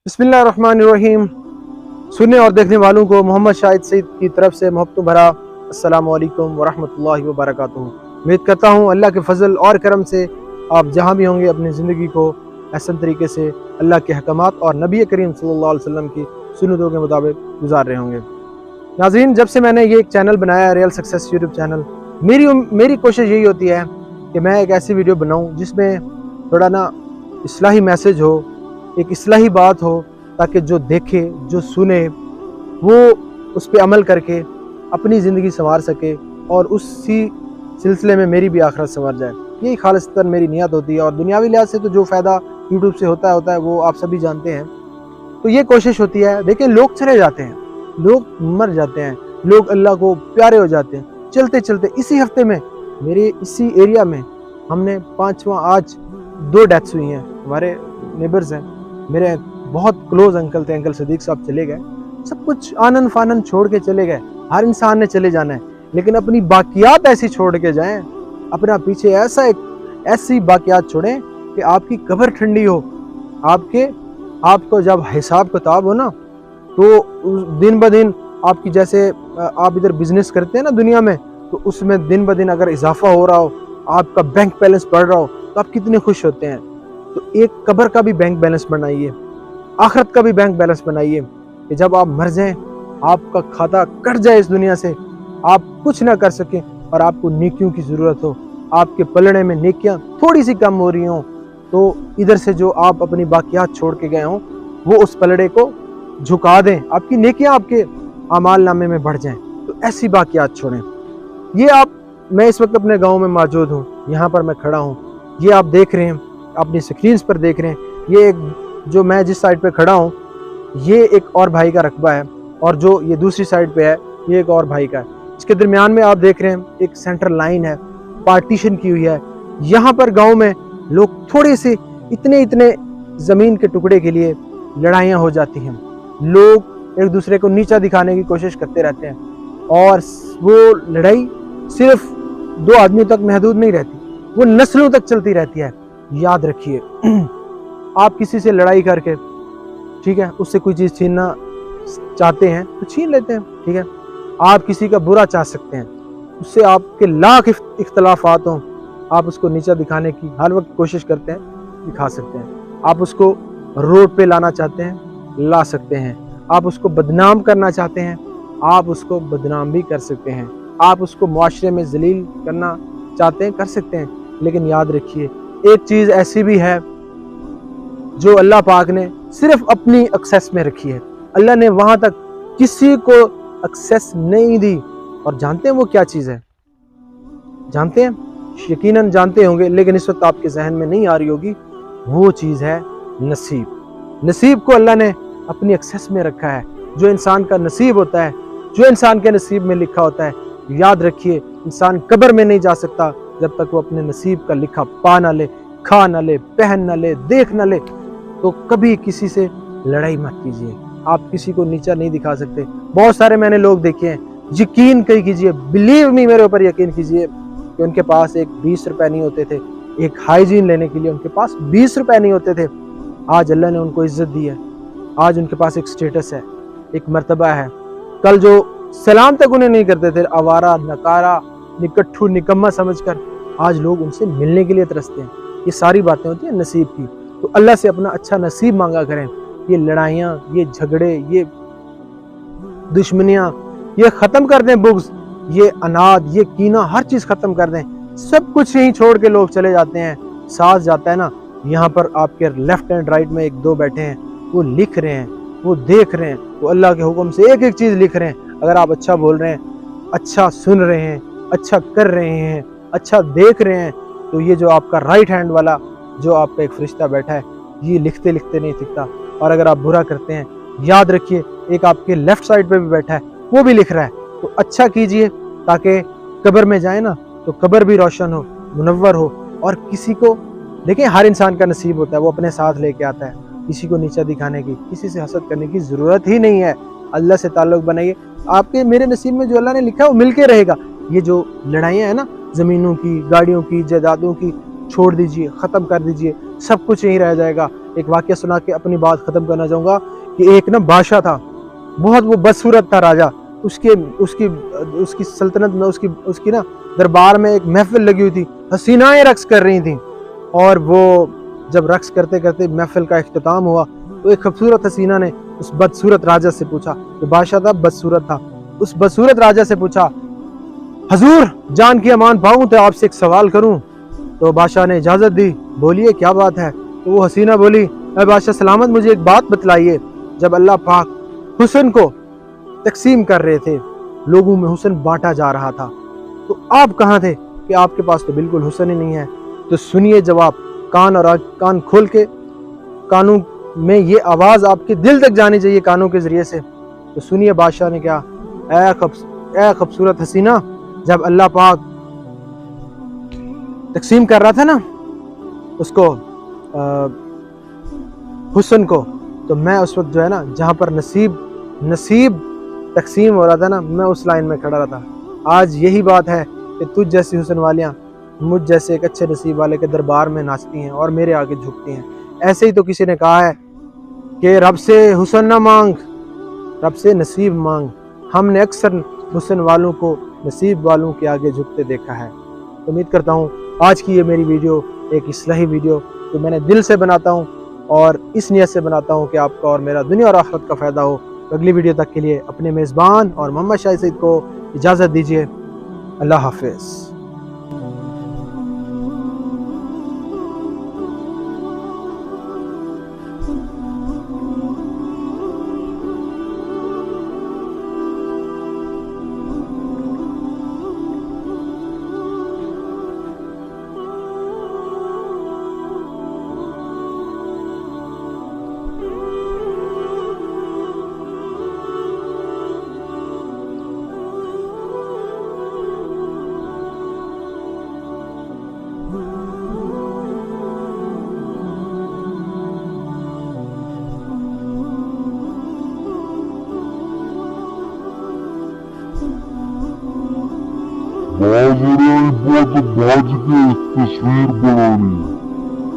बिस्मिल्लाहिर्रहमानिर्रहीम। सुनने और देखने वालों को मोहम्मद शाहिद सईद की तरफ से मोहब्बत भरा अस्सलामु अलैकुम वरहमतुल्लाहि वबरकातुहू। उम्मीद करता हूँ अल्लाह के फजल और करम से आप जहाँ भी होंगे अपनी ज़िंदगी को ऐसा तरीके से अल्लाह के अहकामात और नबी करीम सल्लल्लाहु अलैहि वसल्लम की सुन्नतों के मुताबिक गुजार रहे होंगे। नाज़रीन, जब से मैंने ये एक चैनल बनाया है, रियल सक्सेस यूट्यूब चैनल, मेरी कोशिश यही होती है कि मैं एक ऐसी वीडियो बनाऊँ जिसमें थोड़ा ना इस्लाही मैसेज हो, एक इस्लाही बात हो, ताकि जो देखे जो सुने वो उस पर अमल करके अपनी ज़िंदगी संवार सके और उसी सिलसिले में मेरी भी आखिरत संवर जाए। यही खालिस्तन मेरी नियत होती है। और दुनियावी लिहाज से तो जो फ़ायदा यूट्यूब से होता है वो आप सभी जानते हैं। तो ये कोशिश होती है। देखिए, लोग चले जाते हैं, लोग मर जाते हैं, लोग अल्लाह को प्यारे हो जाते हैं चलते चलते। इसी हफ्ते में मेरे इसी एरिया में हमने आज 2 डेथ्स हुई हैं। हमारे नेबर्स हैं, मेरे बहुत क्लोज अंकल थे, अंकल सदीक साहब चले गए। सब कुछ आनन फानन छोड़ के चले गए। हर इंसान ने चले जाना है, लेकिन अपनी बाकियात ऐसी छोड़ के जाएं, अपना पीछे ऐसी बाकियात छोड़ें कि आपकी कब्र ठंडी हो। आपको जब हिसाब किताब हो ना, तो दिन ब दिन आपकी, जैसे आप इधर बिजनेस करते हैं ना दुनिया में, तो उसमें दिन ब दिन अगर इजाफा हो रहा हो, आपका बैंक बैलेंस बढ़ रहा हो, तो आप कितने खुश होते हैं। तो एक कब्र का भी बैंक बैलेंस बनाइए, आखिरत का भी बैंक बैलेंस बनाइए कि जब आप मर जाएं, आपका खाता कट जाए इस दुनिया से, आप कुछ ना कर सकें और आपको नेकियों की ज़रूरत हो, आपके पलड़े में नेकियां थोड़ी सी कम हो रही हों, तो इधर से जो आप अपनी बाकियात छोड़ के गए हों वो उस पलड़े को झुका दें, आपकी नेकियां आपके आमाल नामे में बढ़ जाएं। तो ऐसी बाकियात छोड़ें। मैं इस वक्त अपने गाँव में मौजूद हूँ, यहाँ पर मैं खड़ा हूँ, ये आप देख रहे हैं, अपनी स्क्रीन पर देख रहे हैं। ये जो मैं जिस साइड पे खड़ा हूँ, ये एक और भाई का रकबा है, और जो ये दूसरी साइड पे है ये एक और भाई का है। इसके दरमियान में आप देख रहे हैं एक सेंटर लाइन है, पार्टीशन की हुई है। यहाँ पर गांव में लोग थोड़े से इतने ज़मीन के टुकड़े के लिए लड़ाइयाँ हो जाती हैं। लोग एक दूसरे को नीचा दिखाने की कोशिश करते रहते हैं, और वो लड़ाई सिर्फ 2 आदमियों तक महदूद नहीं रहती, वो नस्लों तक चलती रहती है। याद रखिए, आप किसी से लड़ाई करके, ठीक है, उससे कोई चीज़ छीनना चाहते हैं तो छीन लेते हैं, ठीक है। आप किसी का बुरा चाह सकते हैं, उससे आपके लाख इख्तलाफात हों, आप उसको नीचा दिखाने की हर वक्त कोशिश करते हैं, दिखा सकते हैं। आप उसको रोड पे लाना चाहते हैं, ला सकते हैं। आप उसको बदनाम करना चाहते हैं, आप उसको बदनाम भी कर सकते हैं। आप उसको मुआशरे में जलील करना चाहते हैं, कर सकते हैं। लेकिन याद रखिए, एक चीज़ ऐसी भी है जो अल्लाह पाक ने सिर्फ अपनी एक्सेस में रखी है। अल्लाह ने वहां तक किसी को एक्सेस नहीं दी। और जानते हैं वो क्या चीज़ है? जानते हैं? यकीनन जानते होंगे, लेकिन इस वक्त आपके जहन में नहीं आ रही होगी। वो चीज़ है नसीब। नसीब को अल्लाह ने अपनी एक्सेस में रखा है। जो इंसान का नसीब होता है, जो इंसान के नसीब में लिखा होता है, याद रखिए, इंसान कब्र में नहीं जा सकता जब तक वो अपने नसीब का लिखा पा ना ले, खा ना ले, पहन ना ले, देख ना ले। तो कभी किसी से लड़ाई मत कीजिए। आप किसी को नीचा नहीं दिखा सकते। बहुत सारे मैंने लोग देखे हैं, यकीन कीजिए, बिलीव मी, मेरे ऊपर यकीन कीजिए, कि उनके पास एक 20 रुपए नहीं होते थे। एक हाइजीन लेने के लिए उनके पास 20 रुपए नहीं होते थे। आज अल्लाह ने उनको इज्जत दी है, आज उनके पास एक स्टेटस है, एक मर्तबा है। कल जो सलाम तक उन्हें नहीं करते थे, आवारा, नकारा, निकट्ठू, निकम्मा समझकर, आज लोग उनसे मिलने के लिए तरसते हैं। ये सारी बातें होती हैं नसीब की। तो अल्लाह से अपना अच्छा नसीब मांगा करें। ये लड़ाइयाँ, ये झगड़े, ये दुश्मनियाँ, ये ख़त्म कर दें। बुग़्ज़, ये अनाद, ये कीना, हर चीज़ ख़त्म कर दें। सब कुछ यहीं छोड़ के लोग चले जाते हैं। साथ जाता है ना, यहाँ पर आपके लेफ्ट एंड राइट में 1-2 बैठे हैं, वो लिख रहे हैं, वो देख रहे हैं, वो अल्लाह के हुक्म से एक चीज़ लिख रहे हैं। अगर आप अच्छा बोल रहे हैं, अच्छा सुन रहे हैं, अच्छा कर रहे हैं, अच्छा देख रहे हैं, तो ये जो आपका राइट हैंड वाला जो आपका एक फरिश्ता बैठा है, ये लिखते लिखते नहीं दिखता। और अगर आप बुरा करते हैं, याद रखिए, एक आपके लेफ्ट साइड पे भी बैठा है, वो भी लिख रहा है। तो अच्छा कीजिए, ताकि कब्र में जाए ना, तो कब्र भी रोशन हो, मुनव्वर हो। और किसी को, देखिए, हर इंसान का नसीब होता है, वो अपने साथ लेके आता है। किसी को नीचा दिखाने की, किसी से हसद करने की ज़रूरत ही नहीं है। अल्लाह से ताल्लुक़ बनाइए। आपके मेरे नसीब में जो अल्लाह ने लिखा है वो मिल के रहेगा। ये जो लड़ाइयाँ हैं ना, ज़मीनों की, गाड़ियों की, जायदादों की, छोड़ दीजिए, ख़त्म कर दीजिए। सब कुछ यहीं रह जाएगा। ایک واقعہ سنا کے اپنی بات ختم کرنا چاہوں گا کہ ایک نا بادشاہ تھا، بہت وہ بدصورت تھا راجہ. اس کی سلطنت میں اس کی نا دربار میں ایک محفل لگی ہوئی تھی، حسینائیں رقص کر رہی تھیں. اور وہ جب رقص کرتے کرتے محفل کا اختتام ہوا تو ایک خوبصورت حسینہ نے اس بدصورت راجہ سے پوچھا، کہ بادشاہ تھا بدصورت تھا، اس بدصورت راجہ سے پوچھا، حضور جان کی امان پاؤں تو آپ سے ایک سوال کروں؟ تو بادشاہ نے اجازت دی، بولیے کیا بات ہے؟ تو وہ حسینہ بولی، اے بادشاہ سلامت، مجھے ایک بات بتلائیے، جب اللہ پاک حسن کو تقسیم کر رہے تھے، لوگوں میں حسن بانٹا جا رہا تھا، تو آپ کہاں تھے کہ آپ کے پاس تو بالکل حسن ہی نہیں ہے؟ تو سنیے جواب، کان کھول کے، کانوں میں یہ آواز آپ کے دل تک جانی چاہیے کانوں کے ذریعے سے. تو سنیے بادشاہ نے کیا، اے خوبصورت حسینہ، جب اللہ پاک تقسیم کر رہا تھا نا اس کو حسن کو، تو میں اس وقت جو ہے نا جہاں پر نصیب تقسیم ہو رہا تھا نا، میں اس لائن میں کھڑا رہا تھا. آج یہی بات ہے کہ تجھ جیسی حسن والیاں مجھ جیسے ایک اچھے نصیب والے کے دربار میں ناچتی ہیں اور میرے آگے جھکتی ہیں. ایسے ہی تو کسی نے کہا ہے کہ رب سے حسن نہ مانگ، رب سے نصیب مانگ. ہم نے اکثر حسن والوں کو نصیب والوں کے آگے جھکتے دیکھا ہے. امید کرتا ہوں آج کی یہ میری ویڈیو ایک اصلاحی ویڈیو جو میں نے دل سے بناتا ہوں اور اس نیت سے بناتا ہوں کہ آپ کا اور میرا دنیا اور آخرت کا فائدہ ہو. اگلی ویڈیو تک کے لیے اپنے میزبان اور محمد شاہد سعید کو اجازت دیجیے. اللہ حافظ. بازرائے بہت بھاج کے تصویر بنانی.